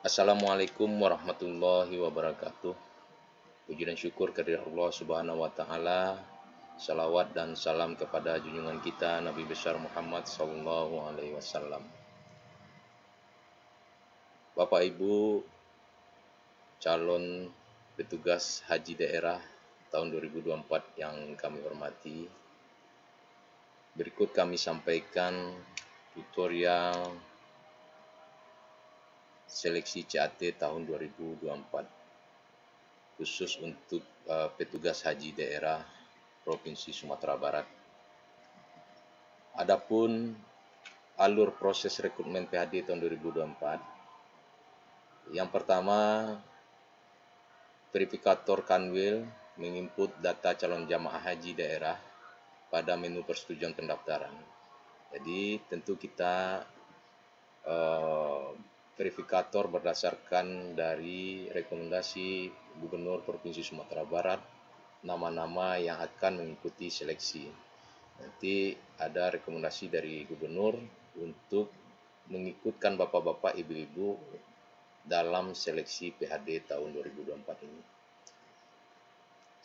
Assalamualaikum warahmatullahi wabarakatuh. Puji dan syukur kehadirat Allah Subhanahu wa taala. Salawat dan salam kepada junjungan kita Nabi besar Muhammad sallallahu alaihi wasallam. Bapak Ibu calon petugas haji daerah tahun 2024 yang kami hormati. Berikut kami sampaikan tutorial seleksi CAT tahun 2024 khusus untuk petugas haji daerah Provinsi Sumatera Barat. Adapun alur proses rekrutmen PHD tahun 2024, yang pertama, verifikator Kanwil menginput data calon jamaah haji daerah pada menu persetujuan pendaftaran. Jadi tentu kita verifikator berdasarkan dari rekomendasi Gubernur Provinsi Sumatera Barat nama-nama yang akan mengikuti seleksi. Nanti ada rekomendasi dari Gubernur untuk mengikutkan bapak-bapak, ibu-ibu dalam seleksi PHD tahun 2024 ini.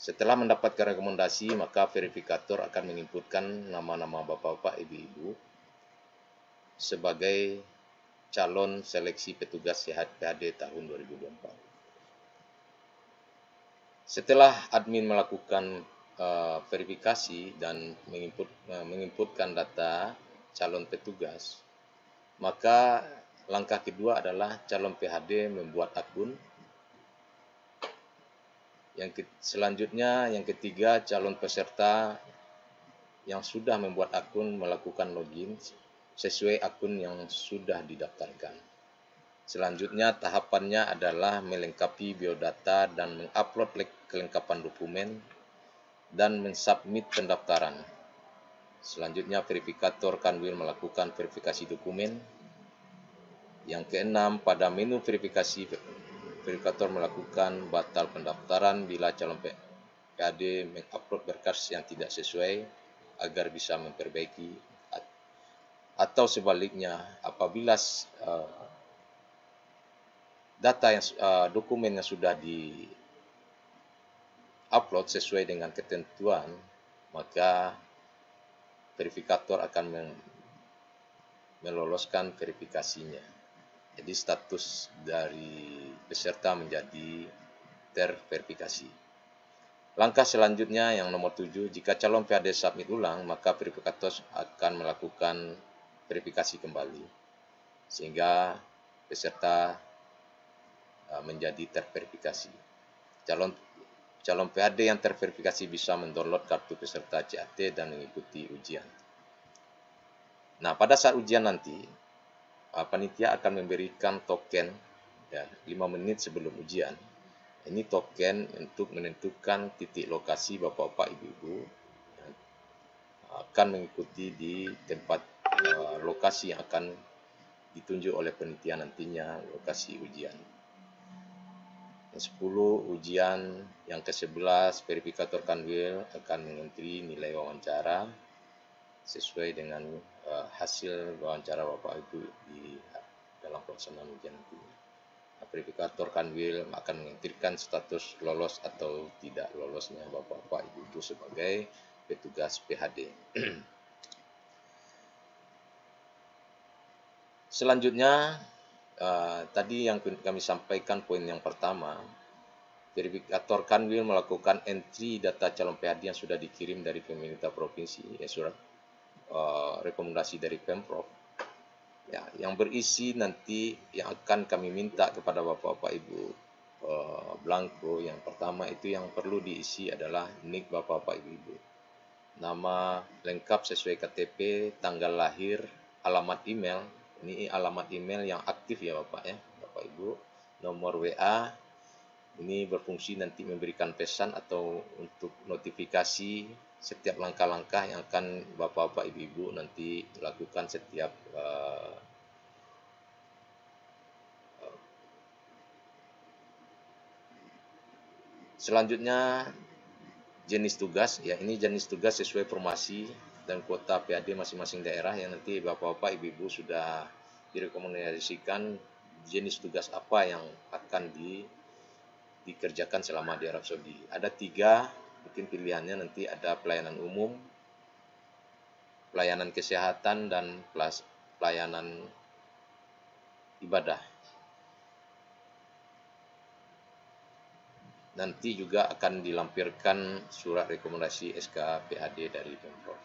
Setelah mendapatkan rekomendasi, maka verifikator akan menginputkan nama-nama bapak-bapak, ibu-ibu sebagai calon seleksi petugas PHD tahun 2024. Setelah admin melakukan verifikasi dan menginputkan data calon petugas, maka langkah kedua adalah calon PHD membuat akun. Selanjutnya, yang ketiga, calon peserta yang sudah membuat akun melakukan login sesuai akun yang sudah didaftarkan. Selanjutnya, tahapannya adalah melengkapi biodata dan mengupload kelengkapan dokumen dan mensubmit pendaftaran. Selanjutnya, verifikator Kanwil melakukan verifikasi dokumen. Yang keenam, pada menu verifikasi, verifikator melakukan batal pendaftaran bila calon PHD mengupload berkas yang tidak sesuai agar bisa memperbaiki, atau sebaliknya apabila dokumen yang sudah di-upload sesuai dengan ketentuan, maka verifikator akan meloloskan verifikasinya. Jadi status dari peserta menjadi terverifikasi. Langkah selanjutnya yang nomor 7, jika calon PHD submit ulang, maka verifikator akan melakukan verifikasi kembali sehingga peserta menjadi terverifikasi. Calon PHD yang terverifikasi bisa mendownload kartu peserta CAT dan mengikuti ujian. Nah, pada saat ujian nanti, panitia akan memberikan token 5 menit sebelum ujian. Ini token untuk menentukan titik lokasi bapak-bapak, ibu-ibu akan mengikuti di tempat lokasi yang akan ditunjuk oleh panitia nantinya, lokasi ujian. Yang 10 ujian, yang ke-11 verifikator Kanwil akan mengentri nilai wawancara sesuai dengan hasil wawancara bapak ibu di dalam pelaksanaan ujian nantinya. Verifikator Kanwil akan mengentrikan status lolos atau tidak lolosnya bapak-bapak, ibu-ibu sebagai petugas PHD. Selanjutnya, tadi yang kami sampaikan poin yang pertama, verifikator Kanwil melakukan entry data calon PHD yang sudah dikirim dari pemerintah provinsi, surat rekomendasi dari Pemprov, yang berisi nanti yang akan kami minta kepada bapak-bapak, ibu, blanko. Yang pertama itu yang perlu diisi adalah NIK bapak-bapak, ibu-ibu, nama lengkap sesuai KTP, tanggal lahir, alamat email. Ini alamat email yang aktif ya bapak ibu, nomor WA. Ini berfungsi nanti memberikan pesan atau untuk notifikasi setiap langkah-langkah yang akan bapak-bapak, ibu-ibu nanti lakukan setiap selanjutnya jenis tugas. Ini jenis tugas sesuai formasi dan kuota PHD masing-masing daerah yang nanti bapak-bapak, ibu-ibu sudah direkomendasikan jenis tugas apa yang akan dikerjakan selama di Arab Saudi. Ada 3 mungkin pilihannya, nanti ada pelayanan umum, pelayanan kesehatan, dan pelayanan ibadah. Nanti juga akan dilampirkan surat rekomendasi SK PAD dari Pemprov.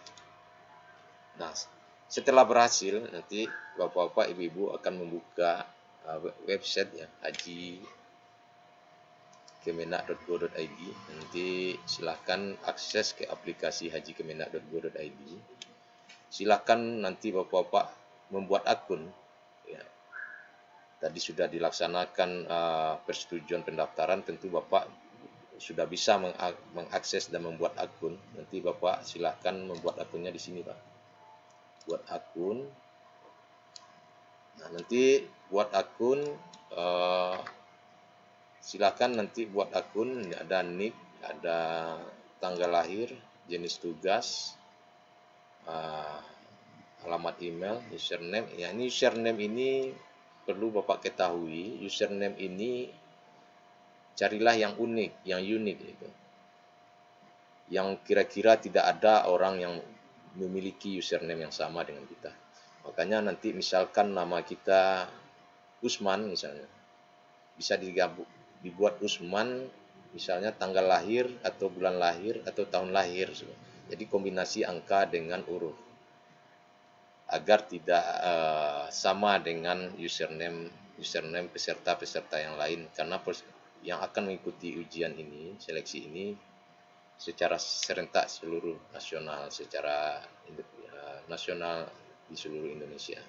Nah, setelah berhasil, nanti Bapak-bapak, Ibu-ibu akan membuka website ya, hajikemenak.go.id. Nanti silakan akses ke aplikasi hajikemenak.go.id. Silakan nanti Bapak-bapak membuat akun. Ya. Tadi sudah dilaksanakan persetujuan pendaftaran, tentu Bapak sudah bisa mengakses dan membuat akun. Nanti Bapak silakan membuat akunnya di sini, Pak. Buat akun. Nah, nanti buat akun, silakan nanti buat akun, ada nick, ada tanggal lahir, jenis tugas, alamat email, username. Ya, ini username ini perlu Bapak ketahui, username ini carilah yang unik, yang unik itu. Yang kira-kira tidak ada orang yang memiliki username yang sama dengan kita. Makanya nanti misalkan nama kita Usman misalnya, bisa dibuat Usman misalnya tanggal lahir atau bulan lahir atau tahun lahir. Jadi kombinasi angka dengan huruf agar tidak sama dengan username peserta-peserta yang lain, karena yang akan mengikuti ujian ini, seleksi ini secara serentak seluruh nasional, secara nasional di seluruh Indonesia.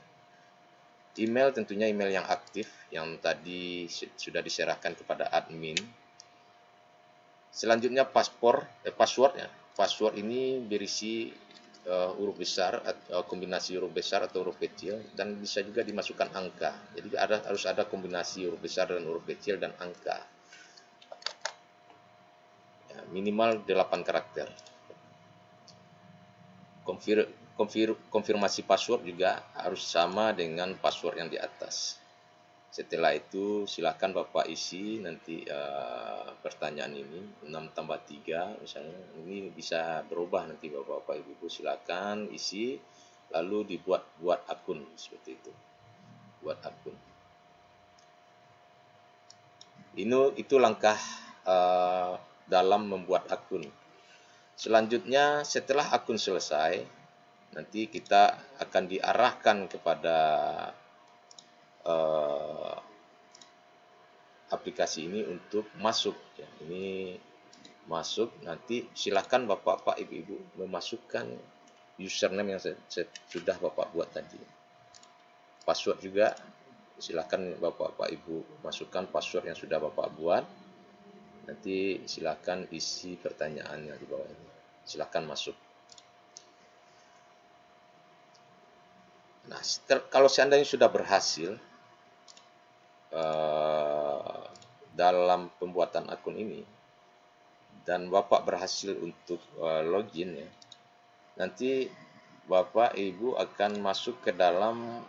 Email tentunya email yang aktif, yang tadi sudah diserahkan kepada admin. Selanjutnya password ya. Password ini berisi huruf besar, kombinasi huruf besar atau huruf kecil, dan bisa juga dimasukkan angka. Jadi harus ada kombinasi huruf besar dan huruf kecil dan angka. Ya, minimal 8 karakter. Konfirmasi password juga harus sama dengan password yang di atas. Setelah itu silakan Bapak isi nanti pertanyaan ini 6 tambah 3 misalnya. Ini bisa berubah nanti Bapak-bapak Ibu-ibu, silakan isi lalu buat akun seperti itu. Buat akun. Itu langkah dalam membuat akun. Selanjutnya setelah akun selesai, nanti kita akan diarahkan kepada aplikasi ini untuk masuk. Ya, ini masuk, nanti silakan Bapak-bapak, Ibu-ibu memasukkan username yang sudah Bapak buat tadi. Password juga silakan Bapak-bapak, Ibu masukkan password yang sudah Bapak buat. Nanti silakan isi pertanyaannya di bawah ini. Silakan masuk. Nah, kalau seandainya sudah berhasil dalam pembuatan akun ini dan Bapak berhasil untuk login ya, nanti Bapak Ibu akan masuk ke dalam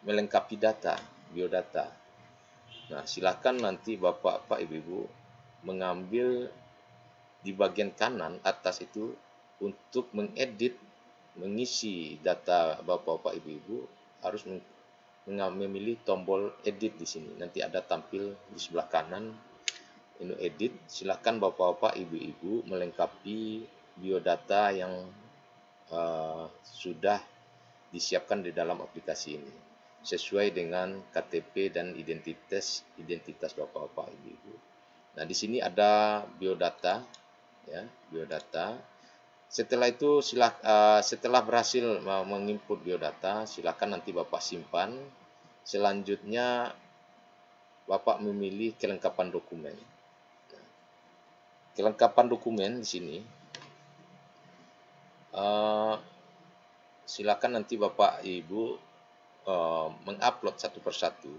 melengkapi data, biodata. Nah, silakan nanti Bapak Ibu mengambil di bagian kanan atas itu untuk mengedit, mengisi data Bapak Ibu harus memilih tombol edit di sini. Nanti ada tampil di sebelah kanan ini edit. Silakan Bapak Ibu melengkapi biodata yang sudah disiapkan di dalam aplikasi ini sesuai dengan KTP dan identitas Bapak Ibu. Nah, di sini ada biodata ya, biodata. Setelah itu setelah berhasil menginput biodata, silakan nanti Bapak simpan. Selanjutnya Bapak memilih kelengkapan dokumen. Kelengkapan dokumen di sini silakan nanti Bapak Ibu mengupload satu persatu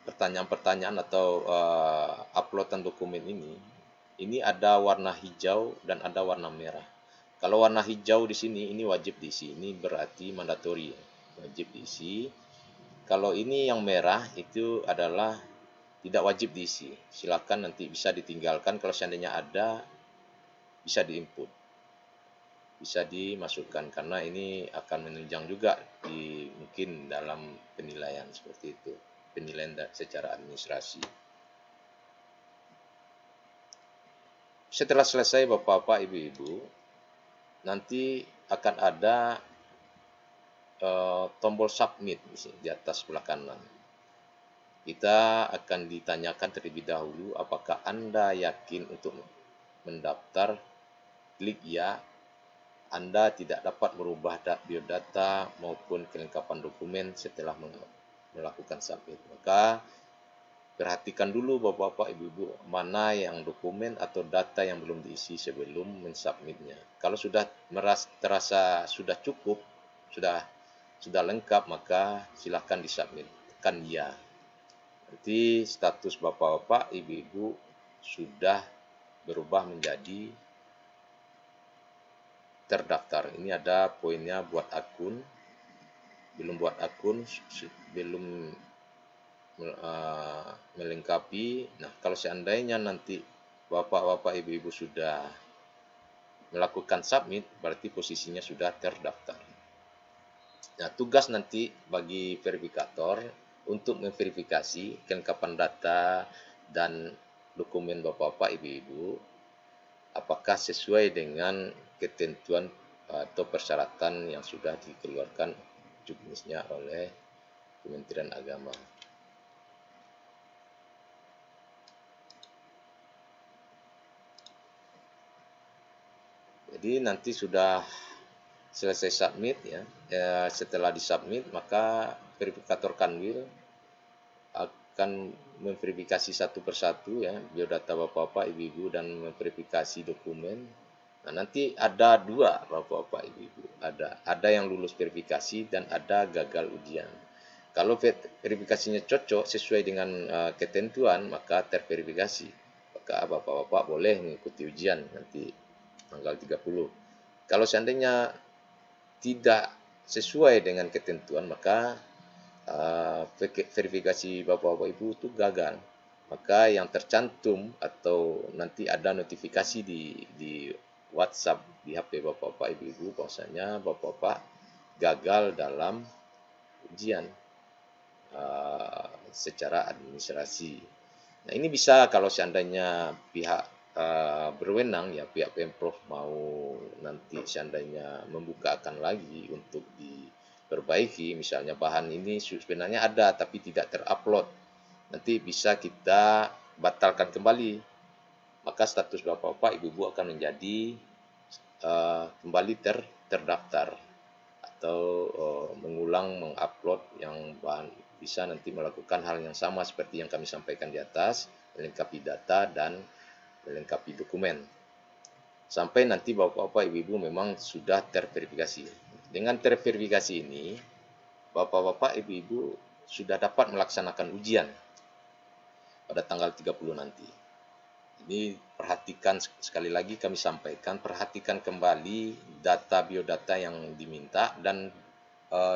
pertanyaan-pertanyaan atau uploadan dokumen ini. Ini ada warna hijau dan ada warna merah. Kalau warna hijau di sini ini wajib diisi, ini berarti mandatory, wajib diisi. Kalau ini yang merah itu adalah tidak wajib diisi. Silakan nanti bisa ditinggalkan, kalau seandainya ada bisa diinput, bisa dimasukkan, karena ini akan menunjang juga di mungkin dalam penilaian seperti itu, penilaian secara administrasi. Setelah selesai Bapak-bapak, Ibu-ibu, nanti akan ada tombol submit di atas sebelah kanan. Kita akan ditanyakan terlebih dahulu apakah Anda yakin untuk mendaftar. Klik ya. Anda tidak dapat merubah biodata maupun kelengkapan dokumen setelah melakukan submit. Maka perhatikan dulu Bapak-bapak, Ibu-ibu, mana yang dokumen atau data yang belum diisi sebelum mensubmitnya. Kalau sudah terasa sudah cukup, sudah lengkap, maka silakan disubmit. Tekan ya. Nanti status Bapak-bapak, Ibu-ibu sudah berubah menjadi terdaftar. Ini ada poinnya buat akun, belum buat akun, belum melengkapi. Nah, kalau seandainya nanti Bapak-bapak, Ibu-ibu sudah melakukan submit, berarti posisinya sudah terdaftar. Nah, tugas nanti bagi verifikator untuk memverifikasi kelengkapan data dan dokumen Bapak-bapak, Ibu-ibu apakah sesuai dengan ketentuan atau persyaratan yang sudah dikeluarkan juknisnya oleh Kementerian Agama. Jadi nanti sudah selesai submit ya. Setelah disubmit, maka verifikator Kanwil akan memverifikasi satu persatu ya biodata Bapak-bapak, Ibu-ibu, dan memverifikasi dokumen. Nah, nanti ada dua Bapak-bapak, Ibu-ibu. Ada yang lulus verifikasi dan ada gagal ujian. Kalau verifikasinya cocok sesuai dengan ketentuan, maka terverifikasi. Maka Bapak-bapak boleh mengikuti ujian nanti tanggal 30. Kalau seandainya tidak sesuai dengan ketentuan, maka verifikasi Bapak-bapak Ibu itu gagal. Maka yang tercantum atau nanti ada notifikasi di WhatsApp di HP Bapak-bapak Ibu bahwasanya Bapak-bapak gagal dalam ujian secara administrasi. Nah, ini bisa kalau seandainya pihak berwenang ya, pihak Pemprov mau nanti seandainya membukakan lagi untuk diperbaiki, misalnya bahan ini sebenarnya ada tapi tidak terupload, nanti bisa kita batalkan kembali, maka status Bapak-bapak, Ibu-ibu akan menjadi kembali terdaftar atau mengulang mengupload yang bahan, bisa nanti melakukan hal yang sama seperti yang kami sampaikan di atas, melengkapi data dan melengkapi dokumen. Sampai nanti Bapak-bapak, Ibu-ibu memang sudah terverifikasi. Dengan terverifikasi ini, Bapak-bapak, Ibu-ibu sudah dapat melaksanakan ujian pada tanggal 30 nanti. Ini perhatikan, sekali lagi kami sampaikan, perhatikan kembali data biodata yang diminta dan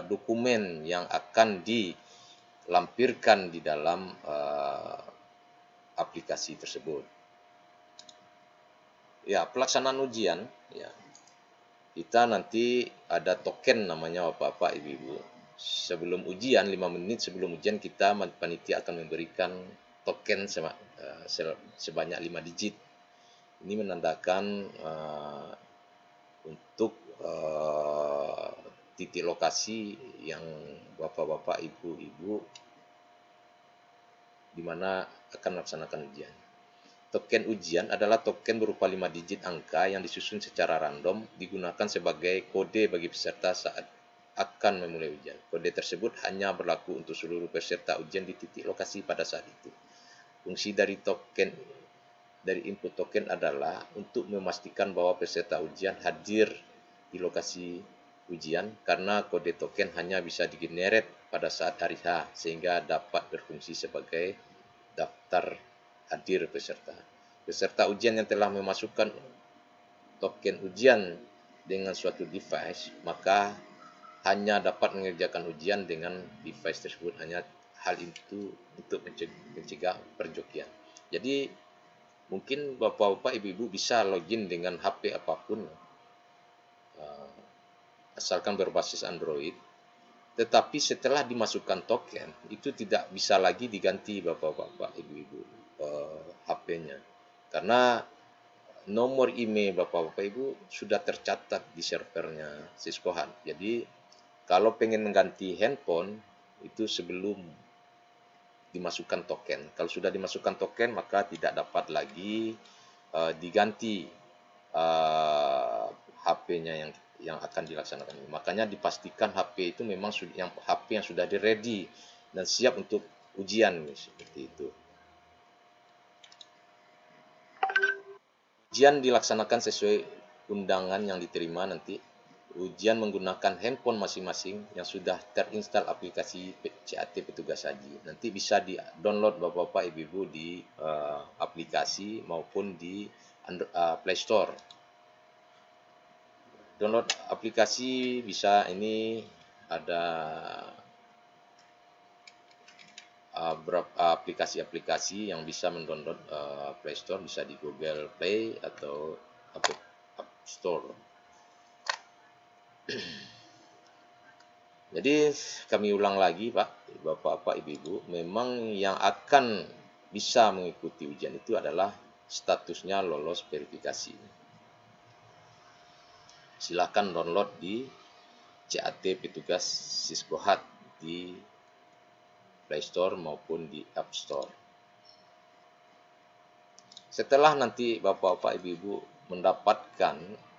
dokumen yang akan dilampirkan di dalam aplikasi tersebut. Ya, pelaksanaan ujian ya. Kita nanti ada token namanya Bapak-bapak, Ibu-ibu. Sebelum ujian, 5 menit sebelum ujian, kita panitia akan memberikan token sebanyak 5 digit. Ini menandakan untuk titik lokasi yang Bapak-bapak, Ibu-ibu di mana akan melaksanakan ujian. Token ujian adalah token berupa 5 digit angka yang disusun secara random, digunakan sebagai kode bagi peserta saat akan memulai ujian. Kode tersebut hanya berlaku untuk seluruh peserta ujian di titik lokasi pada saat itu. Fungsi dari input token adalah untuk memastikan bahwa peserta ujian hadir di lokasi ujian, karena kode token hanya bisa digenerate pada saat hari H sehingga dapat berfungsi sebagai daftar hadir peserta. Peserta ujian yang telah memasukkan token ujian dengan suatu device, maka hanya dapat mengerjakan ujian dengan device tersebut. Hanya hal itu untuk mencegah perjokian. Jadi mungkin bapak-bapak, ibu-ibu bisa login dengan HP apapun, asalkan berbasis Android. Tetapi setelah dimasukkan token, itu tidak bisa lagi diganti bapak-bapak, ibu-ibu, HP-nya. Karena nomor email bapak-bapak ibu sudah tercatat di servernya Cisco Hut. Jadi kalau pengen mengganti handphone itu sebelum dimasukkan token. Kalau sudah dimasukkan token, maka tidak dapat lagi diganti HP-nya yang akan dilaksanakan ini. Makanya dipastikan HP itu memang HP yang sudah di ready dan siap untuk ujian seperti itu. Ujian dilaksanakan sesuai undangan yang diterima nanti. Ujian menggunakan handphone masing-masing yang sudah terinstall aplikasi CAT Petugas Haji. Nanti bisa di-download bapak-bapak, ibu-ibu di aplikasi maupun di Play Store. Download aplikasi bisa, ini ada beberapa aplikasi-aplikasi yang bisa mendownload Play Store, bisa di Google Play atau App Store. Jadi kami ulang lagi Pak, Bapak-Bapak, Ibu-Ibu, memang yang akan bisa mengikuti ujian itu adalah statusnya lolos verifikasi. Silakan download di CAT Petugas Cisco Hut di Play Store maupun di App Store. Setelah nanti Bapak-Bapak, Ibu-Ibu mendapatkan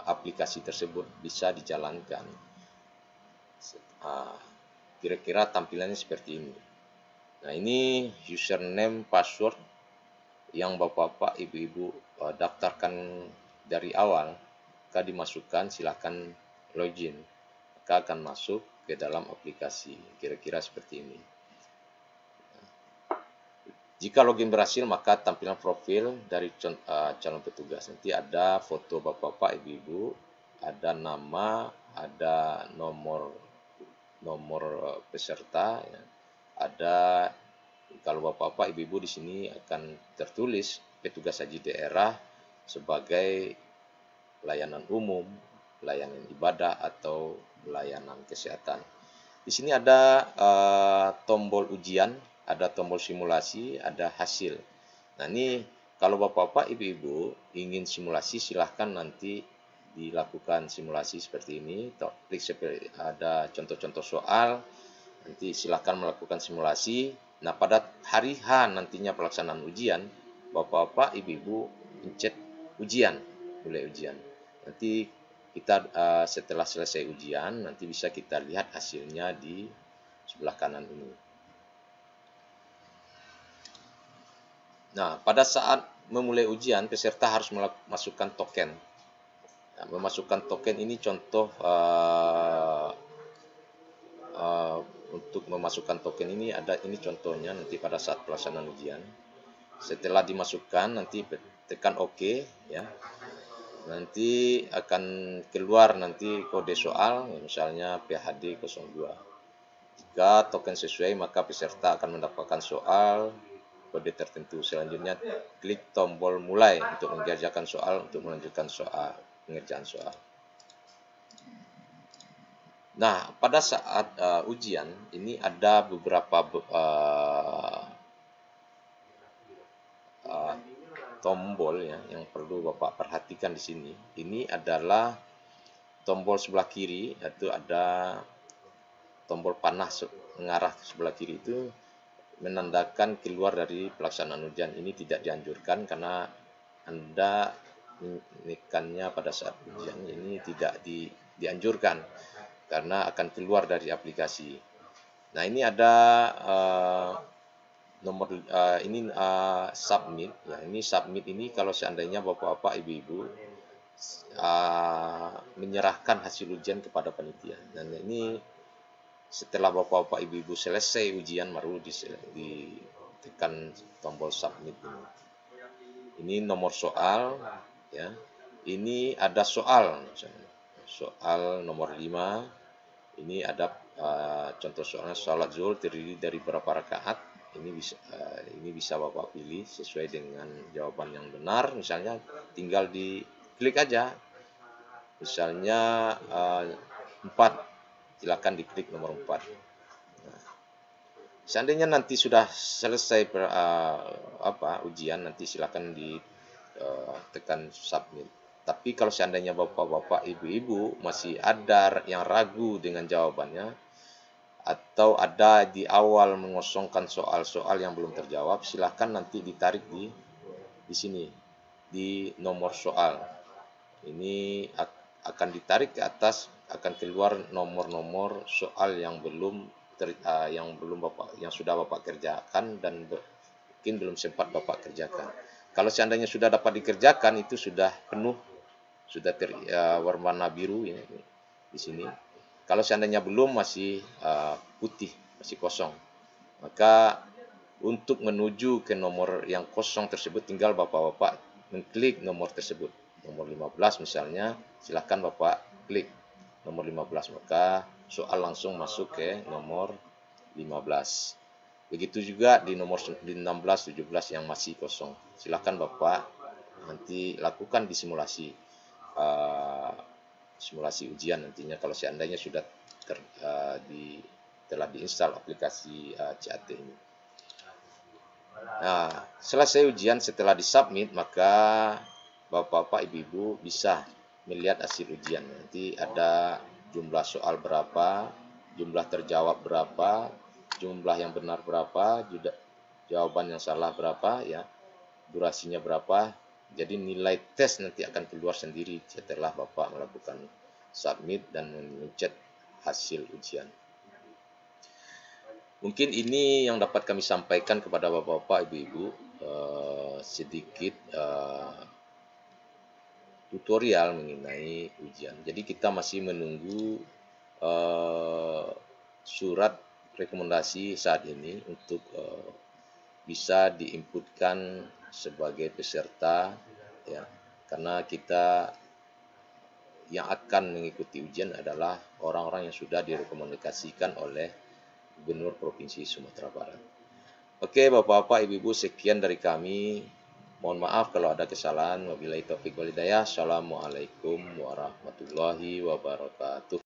aplikasi tersebut bisa dijalankan, kira-kira tampilannya seperti ini. Nah, ini username password yang bapak-bapak, ibu-ibu daftarkan dari awal. Maka dimasukkan, silakan login, maka akan masuk ke dalam aplikasi, kira-kira seperti ini. Jika login berhasil, maka tampilan profil dari calon petugas. Nanti ada foto bapak-bapak, ibu-ibu, ada nama, ada nomor peserta, ya. Ada, kalau bapak-bapak, ibu-ibu di sini akan tertulis petugas haji daerah sebagai layanan umum, layanan ibadah, atau layanan kesehatan. Di sini ada tombol ujian, ada tombol simulasi, ada hasil. Nah, ini kalau bapak-bapak, ibu-ibu ingin simulasi, silahkan nanti dilakukan simulasi seperti ini. Klik seperti ada contoh-contoh soal, nanti silahkan melakukan simulasi. Nah, pada hari H nantinya pelaksanaan ujian, bapak-bapak, ibu-ibu pencet ujian, mulai ujian. Nanti kita setelah selesai ujian, nanti bisa kita lihat hasilnya di sebelah kanan ini. Nah, pada saat memulai ujian, peserta harus memasukkan token. Nah, memasukkan token ini contoh untuk memasukkan token ini ada, ini contohnya nanti pada saat pelaksanaan ujian. Setelah dimasukkan, nanti tekan OK, ya. Nanti akan keluar nanti kode soal, misalnya PHD 02. Jika token sesuai, maka peserta akan mendapatkan soal kode tertentu. Selanjutnya klik tombol mulai untuk mengerjakan soal, untuk melanjutkan pengerjaan soal. Nah, pada saat ujian ini ada beberapa tombol, ya, yang perlu Bapak perhatikan di sini. Ini adalah tombol sebelah kiri, yaitu ada tombol panah mengarah ke sebelah kiri, itu menandakan keluar dari pelaksanaan ujian. Ini tidak dianjurkan karena Anda menekannya pada saat ujian, ini tidak dianjurkan karena akan keluar dari aplikasi. Nah, ini ada nomor ini submit, ya. Ini submit ini kalau seandainya bapak-bapak, ibu-ibu menyerahkan hasil ujian kepada panitia. Dan ini setelah bapak-bapak, ibu-ibu selesai ujian baru ditekan tombol submit ini. Ini nomor soal, ya. Ini ada soal, misalnya. soal nomor 5. Ini ada contoh soalnya, salat zuhur terdiri dari berapa rakaat. Ini bisa Bapak pilih sesuai dengan jawaban yang benar. Misalnya tinggal diklik aja. Misalnya 4, silakan diklik nomor 4. Seandainya nanti sudah selesai ujian, nanti silakan ditekan submit. Tapi kalau seandainya bapak-bapak, ibu-ibu masih ada yang ragu dengan jawabannya, atau ada di awal mengosongkan soal-soal yang belum terjawab, silakan nanti ditarik di sini, di nomor soal. Ini akan ditarik ke atas, akan keluar nomor-nomor soal yang sudah Bapak kerjakan dan mungkin belum sempat Bapak kerjakan. Kalau seandainya sudah dapat dikerjakan, itu sudah penuh, sudah warna biru ya, di sini. Kalau seandainya belum, masih putih, masih kosong. Maka untuk menuju ke nomor yang kosong tersebut, tinggal Bapak-bapak mengklik nomor tersebut. Nomor 15 misalnya, silakan Bapak klik nomor 15, maka soal langsung masuk ke nomor 15. Begitu juga di nomor 16, 17 yang masih kosong. Silakan Bapak nanti lakukan di simulasi ujian nantinya, kalau seandainya sudah telah diinstal aplikasi CAT ini. Nah, selesai ujian, setelah disubmit, maka Bapak-bapak, Ibu-ibu bisa melihat hasil ujian. Nanti ada jumlah soal berapa, jumlah terjawab berapa, jumlah yang benar berapa, jawaban yang salah berapa, ya, durasinya berapa. Jadi nilai tes nanti akan keluar sendiri setelah Bapak melakukan submit dan mencet hasil ujian. Mungkin ini yang dapat kami sampaikan kepada Bapak-bapak, Ibu-ibu, sedikit tutorial mengenai ujian. Jadi kita masih menunggu surat rekomendasi saat ini untuk bisa diinputkan sebagai peserta, ya, karena kita yang akan mengikuti ujian adalah orang-orang yang sudah direkomendasikan oleh Gubernur Provinsi Sumatera Barat. Oke, Bapak-bapak, Ibu-ibu, sekian dari kami. Mohon maaf kalau ada kesalahan. Wabillahi taufiq wal hidayah. Assalamualaikum warahmatullahi wabarakatuh.